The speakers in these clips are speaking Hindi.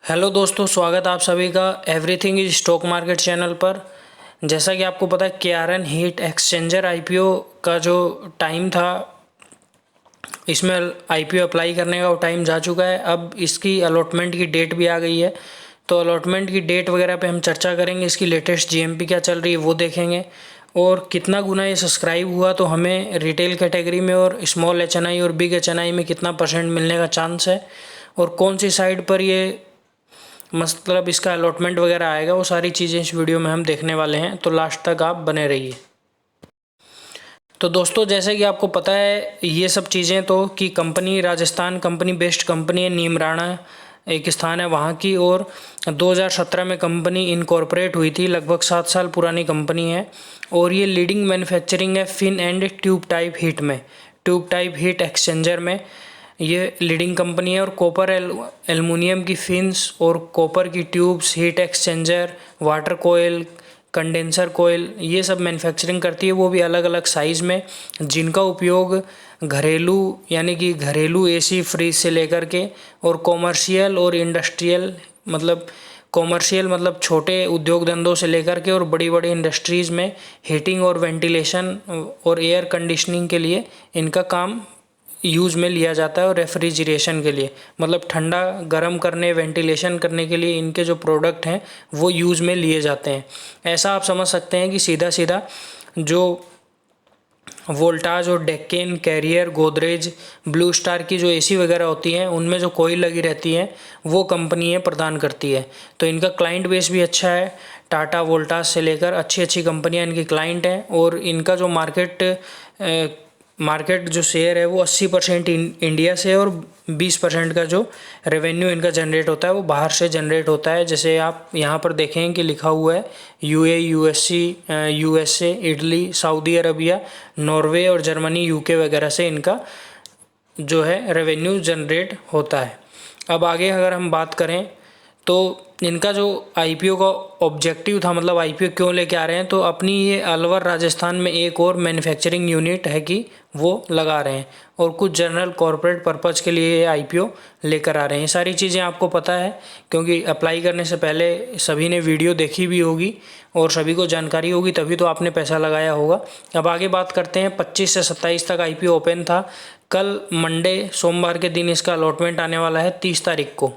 हेलो दोस्तों, स्वागत आप सभी का everything is stock market channel पर। जैसा कि आपको पता है KRN हीट एक्सचेंजर आईपीओ का जो टाइम था, इसमें आईपीओ अप्लाई करने का वो टाइम जा चुका है। अब इसकी अलॉटमेंट की डेट भी आ गई है, तो अलॉटमेंट की डेट वगैरह पे हम चर्चा करेंगे। इसकी लेटेस्ट जीएमपी क्या चल रही है वो देखेंगे, और कितना गुना ये सब्सक्राइब हुआ, तो हमें रिटेल कैटेगरी में और स्मॉल एचएनआई और बिग एचएनआई में कितना परसेंट मिलने का चांस है, और कौन सी साइड पर ये मतलब इसका अलॉटमेंट वगैरह आएगा, वो सारी चीज़ें इस वीडियो में हम देखने वाले हैं। तो लास्ट तक आप बने रहिए। तो दोस्तों, जैसे कि आपको पता है ये सब चीज़ें, तो कि company Rajasthan company based company है, नीमराणा एक स्थान है वहाँ की, और 2017 में कंपनी इनकॉर्पोरेट हुई थी। लगभग 7 साल पुरानी कंपनी है, और ये लीडिंग मैन्युफैक्चरिंग है fin and tube type heat में, ट्यूब टाइप हीट एक्सचेंजर में ये लीडिंग कंपनी है। और कॉपर एल्युमिनियम की फिन्स और कॉपर की tubes, heat exchanger, water coil, condenser coil, ये सब मैन्युफैक्चरिंग करती है, वो भी अलग अलग साइज़ में, जिनका उपयोग घरेलू यानी कि घरेलू एसी फ्रिज से लेकर के और कॉमर्शियल और इंडस्ट्रियल मतलब छोटे उद्योग धंधों से लेकर के और बड़ी बड़ी इंडस्ट्रीज़ में हीटिंग और वेंटिलेशन और एयर कंडीशनिंग के लिए इनका काम यूज़ में लिया जाता है। और रेफ्रिजरेशन के लिए मतलब ठंडा गर्म करने, वेंटिलेशन करने के लिए इनके जो प्रोडक्ट हैं वो यूज़ में लिए जाते हैं। ऐसा आप समझ सकते हैं कि सीधा सीधा जो वोल्टाज और डेक्केन, कैरियर, गोदरेज, ब्लू स्टार की जो एसी वगैरह होती हैं उनमें जो कोयल लगी रहती है वो कंपनी ये प्रदान करती है। तो इनका क्लाइंट बेस भी अच्छा है, टाटा वोल्टास से लेकर अच्छी अच्छी कंपनियां इनकी क्लाइंट हैं। और इनका जो मार्केट जो शेयर है वो 80% इंडिया से, और 20% का जो रेवेन्यू इनका जनरेट होता है वो बाहर से जनरेट होता है। जैसे आप यहाँ पर देखें कि लिखा हुआ है USA, Italy, Saudi Arabia, Norway और जर्मनी, यूके वगैरह से इनका जो है रेवेन्यू जनरेट होता है। अब आगे अगर हम बात करें तो इनका जो आईपीओ का ऑब्जेक्टिव था, मतलब आईपीओ क्यों लेके आ रहे हैं, तो अपनी ये अलवर राजस्थान में एक और मैन्युफैक्चरिंग यूनिट है कि वो लगा रहे हैं, और कुछ जनरल कॉरपोरेट पर्पज़ के लिए ये आईपीओ लेकर आ रहे हैं। ये सारी चीज़ें आपको पता है, क्योंकि अप्लाई करने से पहले सभी ने वीडियो देखी भी होगी और सभी को जानकारी होगी, तभी तो आपने पैसा लगाया होगा। अब आगे बात करते हैं। 25 से 27 तक आईपीओ ओपन था। कल मंडे सोमवार के दिन इसका अलॉटमेंट आने वाला है 30 तारीख को,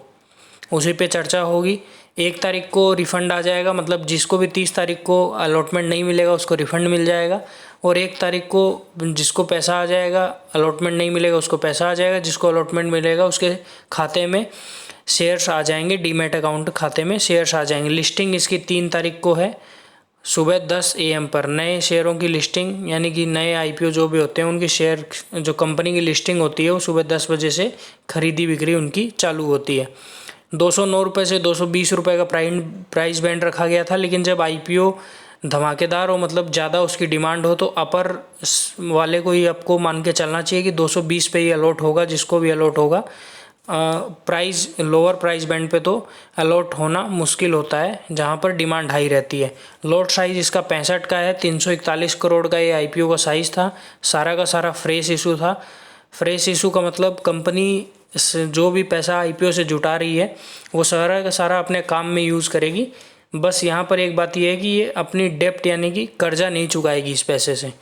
उसी पे चर्चा होगी। 1 तारीख को रिफ़ंड आ जाएगा, मतलब जिसको भी 30 तारीख को अलॉटमेंट नहीं मिलेगा उसको रिफ़ंड मिल जाएगा, और 1 तारीख को जिसको पैसा आ जाएगा, अलॉटमेंट नहीं मिलेगा उसको पैसा आ जाएगा, जिसको अलॉटमेंट मिलेगा उसके खाते में शेयर्स आ जाएंगे, डीमैट अकाउंट खाते में शेयर्स आ जाएंगे। लिस्टिंग इसकी 3 तारीख को है, सुबह 10 AM पर नए शेयरों की लिस्टिंग, यानी कि नए आईपीओ जो भी होते हैं उनकी शेयर जो कंपनी की लिस्टिंग होती है वो सुबह 10 बजे से खरीदी बिक्री उनकी चालू होती है। 209 रुपये से 220 रुपये का प्राइस बैंड रखा गया था, लेकिन जब आईपीओ धमाकेदार हो, मतलब ज़्यादा उसकी डिमांड हो, तो अपर वाले को ही आपको मान के चलना चाहिए कि 220 पे ही अलॉट होगा, जिसको भी अलॉट होगा। लोअर प्राइस बैंड पे तो अलॉट होना मुश्किल होता है, जहाँ पर डिमांड हाई रहती है। लॉट साइज़ इसका 65 का है। 341 करोड़ का ये आईपीओ का साइज़ था। सारा का सारा फ्रेश इशू था। फ्रेश इशू का मतलब कंपनी जो भी पैसा आईपीओ से जुटा रही है वो सारा का सारा अपने काम में यूज़ करेगी। बस यहाँ पर एक बात ये है कि ये अपनी डेप्ट यानी कि कर्जा नहीं चुकाएगी इस पैसे से।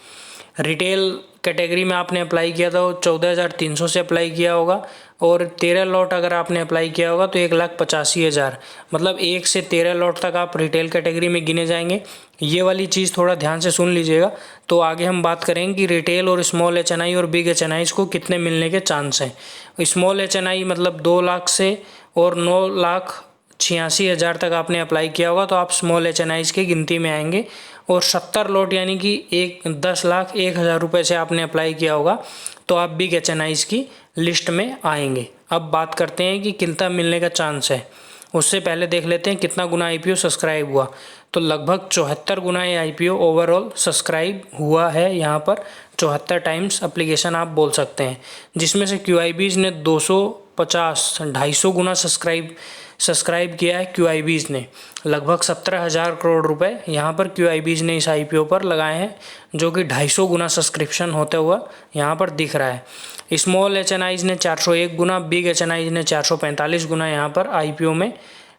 रिटेल कैटेगरी में आपने अप्लाई किया था वो 14,300 से अप्लाई किया होगा, और 13 लॉट अगर आपने अप्लाई किया होगा तो 1,85,000, मतलब 1 से 13 लॉट तक आप रिटेल कैटेगरी में गिने जाएंगे। ये वाली चीज़ थोड़ा ध्यान से सुन लीजिएगा। तो आगे हम बात करेंगे कि रिटेल और स्मॉल एचएनआई और बिग एचएनआई को कितने मिलने के चांस हैं। स्मॉल एचएनआई मतलब 2 लाख से और 9,86,000 तक आपने अप्लाई किया होगा तो आप स्मॉल एचएनआई के गिनती में आएंगे, और 70 लॉट यानी कि 10,01,000 रुपये से आपने अप्लाई किया होगा तो आप बिग एचएनआई की लिस्ट में आएंगे। अब बात करते हैं कि कितना मिलने का चांस है। उससे पहले देख लेते हैं कितना गुना आईपीओ सब्सक्राइब हुआ। तो लगभग 74 गुना ये आईपीओ ओवरऑल सब्सक्राइब हुआ है। यहाँ पर 74 टाइम्स एप्लीकेशन आप बोल सकते हैं, जिसमें से क्यूआईबीज ने 250 गुना सब्सक्राइब किया है। क्यूआईबीज ने लगभग 17,000 करोड़ रुपए यहाँ पर क्यूआईबीज ने इस आईपीओ पर लगाए हैं, जो कि 250 गुना सब्सक्रिप्शन होते हुआ यहाँ पर दिख रहा है। स्मॉल एचएनआईज ने 401 गुना, बिग एचएनआईज ने 445 गुना यहाँ पर आईपीओ में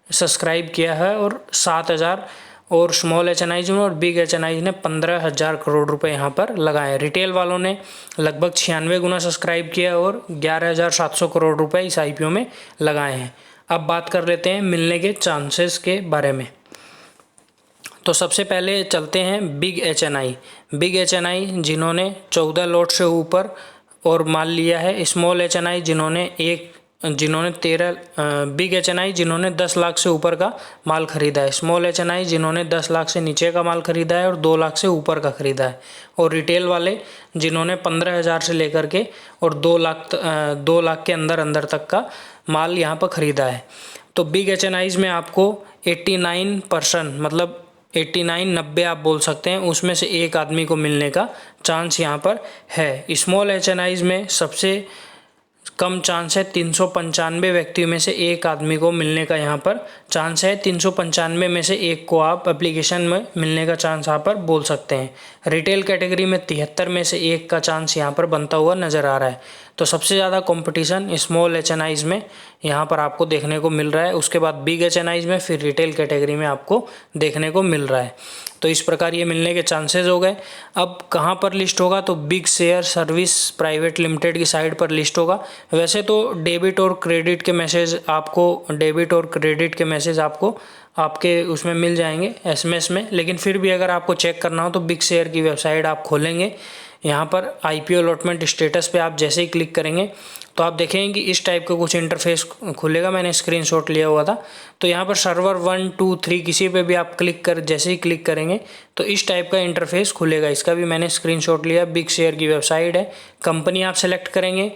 सब्सक्राइब किया है, और 7,000 और स्मॉल एचएनआईज ने और बिग एचएनआईज ने 15,000 करोड़ रुपए यहाँ पर लगाए। रिटेल वालों ने लगभग 96 गुना सब्सक्राइब किया और 11,700 करोड़ रुपए इस आईपीओ में लगाए हैं। अब बात कर लेते हैं मिलने के चांसेस के बारे में। तो सबसे पहले चलते हैं बिग एचएनआई। बिग एचएनआई जिन्होंने 14 लॉट से ऊपर और माल लिया है। स्मॉल एचएनआई जिन्होंने 13, बिग एचएनआई जिन्होंने 10 लाख से ऊपर का माल खरीदा है। स्मॉल एचएनआई जिन्होंने 10 लाख से नीचे का माल खरीदा है और 2 लाख से ऊपर का खरीदा है। और रिटेल वाले जिन्होंने 15,000 से लेकर के और 2 लाख के अंदर तक का माल यहाँ पर ख़रीदा है। तो बिग एचएनआईज में आपको 89% मतलब 89-90 आप बोल सकते हैं, उसमें से एक आदमी को मिलने का चांस यहाँ पर है। स्मॉल एचएनआईज में सबसे कम चांस है, 395 व्यक्तियों में से एक आदमी को मिलने का यहाँ पर चांस है। 395 में से एक को आप एप्लीकेशन में मिलने का चांस यहाँ पर बोल सकते हैं। रिटेल कैटेगरी में 73 में से एक का चांस यहाँ पर बनता हुआ नज़र आ रहा है। तो सबसे ज़्यादा कंपटीशन स्मॉल एचएनआईज में यहाँ पर आपको देखने को मिल रहा है, उसके बाद बिग एचएनआईज में, फिर रिटेल कैटेगरी में आपको देखने को मिल रहा है। तो इस प्रकार ये मिलने के चांसेस हो गए। अब कहाँ पर लिस्ट होगा, तो big share service private limited की साइट पर लिस्ट होगा। वैसे तो डेबिट और क्रेडिट के मैसेज आपको आपके उसमें मिल जाएंगे एसएमएस में, लेकिन फिर भी अगर आपको चेक करना हो तो बिग शेयर की वेबसाइट आप खोलेंगे। यहाँ पर आईपीओ अलॉटमेंट स्टेटस पे आप जैसे ही क्लिक करेंगे तो आप देखेंगे कि इस टाइप का कुछ इंटरफेस खुलेगा। मैंने स्क्रीनशॉट लिया हुआ था। तो यहाँ पर सर्वर 1, 2, 3 किसी पे भी आप जैसे ही क्लिक करेंगे तो इस टाइप का इंटरफेस खुलेगा। इसका भी मैंने स्क्रीनशॉट लिया। बिग शेयर की वेबसाइट है। कंपनी आप सेलेक्ट करेंगे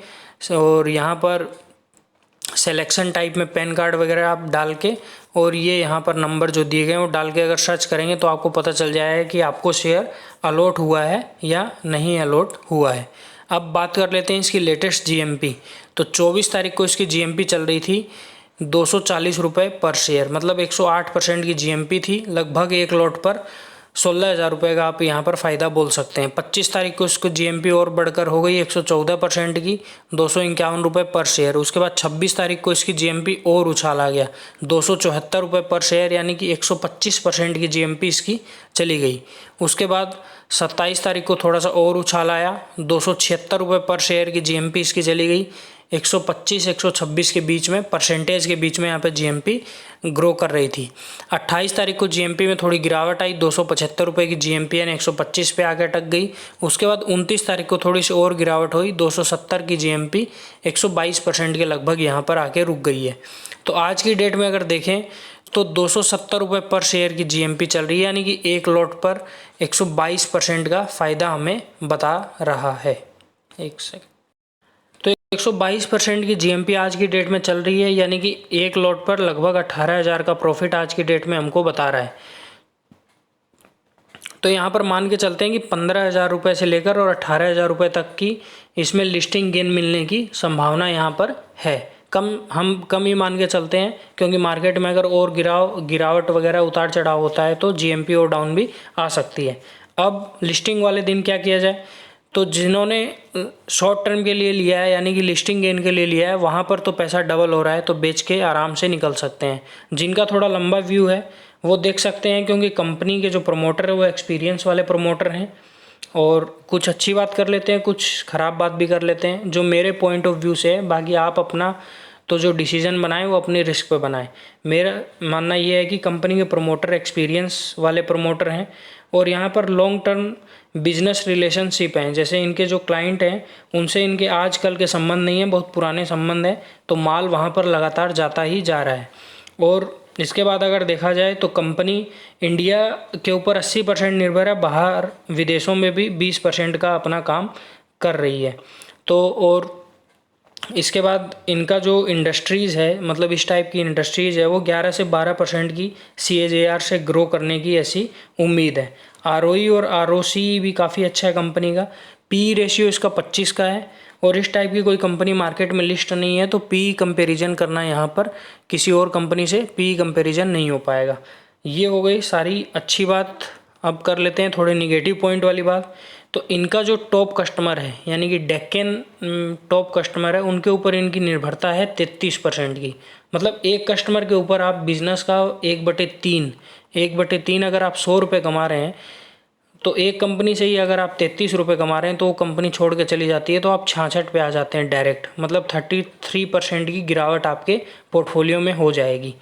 और यहाँ पर सिलेक्शन टाइप में पैन कार्ड वगैरह आप डाल के और ये यहाँ पर नंबर जो दिए गए हैं वो डाल के अगर सर्च करेंगे तो आपको पता चल जाएगा कि आपको शेयर अलॉट हुआ है या नहीं अलॉट हुआ है। अब बात कर लेते हैं इसकी लेटेस्ट जीएमपी। तो 24 तारीख को इसकी जीएमपी चल रही थी 240 रुपये पर शेयर, मतलब 108% की जीएमपी थी। लगभग एक लॉट पर 16,000 रुपये का आप यहाँ पर फ़ायदा बोल सकते हैं। 25 तारीख को इसको जीएमपी और बढ़कर हो गई 114% की 251 रुपये पर शेयर। उसके बाद 26 तारीख को इसकी जीएमपी और उछाला गया 274 रुपये पर शेयर, यानी कि 125% की जीएमपी इसकी चली गई। उसके बाद 27 तारीख को थोड़ा सा और उछाल आया 276 रुपये पर शेयर की जीएमपी इसकी चली गई। 125-126 के बीच में परसेंटेज के बीच में यहाँ पे जीएमपी ग्रो कर रही थी। 28 तारीख को जीएमपी में थोड़ी गिरावट आई 275 रुपये की जीएमपी यानी 125 पे आके अटक गई। उसके बाद 29 तारीख को थोड़ी सी और गिरावट हुई 270 की जीएमपी 122% के लगभग यहाँ पर आके रुक गई है। तो आज की डेट में अगर देखें तो 270 रुपये पर शेयर की जीएमपी चल रही है, यानी कि एक लॉट पर 122% का फ़ायदा हमें बता रहा है। एक सेकंड। तो 122% की जीएमपी आज की डेट में चल रही है, यानी कि एक लॉट पर लगभग 18,000 का प्रॉफिट आज की डेट में हमको बता रहा है। तो यहाँ पर मान के चलते हैं कि 15,000 रुपये से लेकर और 18,000 रुपये तक की इसमें लिस्टिंग गेन मिलने की संभावना यहाँ पर है। हम कम ही मान के चलते हैं, क्योंकि मार्केट में अगर और गिरावट वगैरह उतार चढ़ाव होता है तो जीएमपी और डाउन भी आ सकती है। अब लिस्टिंग वाले दिन क्या किया जाए, तो जिन्होंने शॉर्ट टर्म के लिए लिया है यानी कि लिस्टिंग गेन के लिए लिया है वहाँ पर तो पैसा डबल हो रहा है, तो बेच के आराम से निकल सकते हैं। जिनका थोड़ा लंबा व्यू है वो देख सकते हैं, क्योंकि कंपनी के जो प्रमोटर है वो एक्सपीरियंस वाले प्रमोटर हैं। और कुछ अच्छी बात कर लेते हैं, कुछ ख़राब बात भी कर लेते हैं जो मेरे पॉइंट ऑफ व्यू से है। बाकी आप अपना तो जो डिसीजन बनाएं वो अपने रिस्क पे बनाएं। मेरा मानना ये है कि कंपनी के प्रमोटर एक्सपीरियंस वाले प्रमोटर हैं और यहाँ पर लॉन्ग टर्म बिजनेस रिलेशनशिप हैं। जैसे इनके जो क्लाइंट हैं उनसे इनके आजकल के संबंध नहीं है, बहुत पुराने संबंध हैं, तो माल वहाँ पर लगातार जाता ही जा रहा है। और इसके बाद अगर देखा जाए तो कंपनी इंडिया के ऊपर 80% निर्भर है, बाहर विदेशों में भी 20% का अपना काम कर रही है। तो और इसके बाद इनका जो इंडस्ट्रीज़ है, मतलब इस टाइप की इंडस्ट्रीज़ है, वो 11 से 12% की CAGR से ग्रो करने की ऐसी उम्मीद है। ROE और ROC भी काफ़ी अच्छा है कंपनी का। PE रेशियो इसका 25 का है और इस टाइप की कोई कंपनी मार्केट में लिस्ट नहीं है, तो PE कंपैरिजन करना यहाँ पर किसी और कंपनी से PE कंपैरिजन नहीं हो पाएगा। ये हो गई सारी अच्छी बात। अब कर लेते हैं थोड़े निगेटिव पॉइंट वाली बात। तो इनका जो टॉप कस्टमर है यानी कि डेक्कन टॉप कस्टमर है, उनके ऊपर इनकी निर्भरता है 33% की। मतलब एक कस्टमर के ऊपर आप बिजनेस का 1/3 अगर आप 100 रुपये कमा रहे हैं, तो एक कंपनी से ही अगर आप 33 रुपये कमा रहे हैं तो वो कंपनी छोड़ के चली जाती है तो आप 66 पे आ जाते हैं डायरेक्ट। मतलब 33% की गिरावट आपके पोर्टफोलियो में हो जाएगी।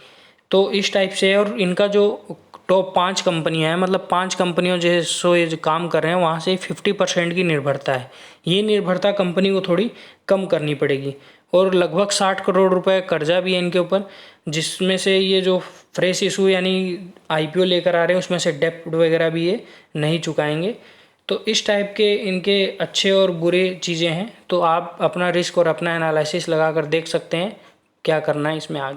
तो इस टाइप से है। और इनका जो टॉप 5 कंपनियां हैं, मतलब 5 कंपनियों जैसे ये जो काम कर रहे हैं वहाँ से 50% की निर्भरता है। ये निर्भरता कंपनी को थोड़ी कम करनी पड़ेगी। और लगभग 60 करोड़ रुपए कर्जा भी है इनके ऊपर, जिसमें से ये जो फ्रेश इशू यानी आईपीओ लेकर आ रहे हैं उसमें से डेप्ट वगैरह भी ये नहीं चुकाएंगे। तो इस टाइप के इनके अच्छे और बुरे चीज़ें हैं। तो आप अपना रिस्क और अपना एनालिसिस लगा कर देख सकते हैं क्या करना है इसमें आगे।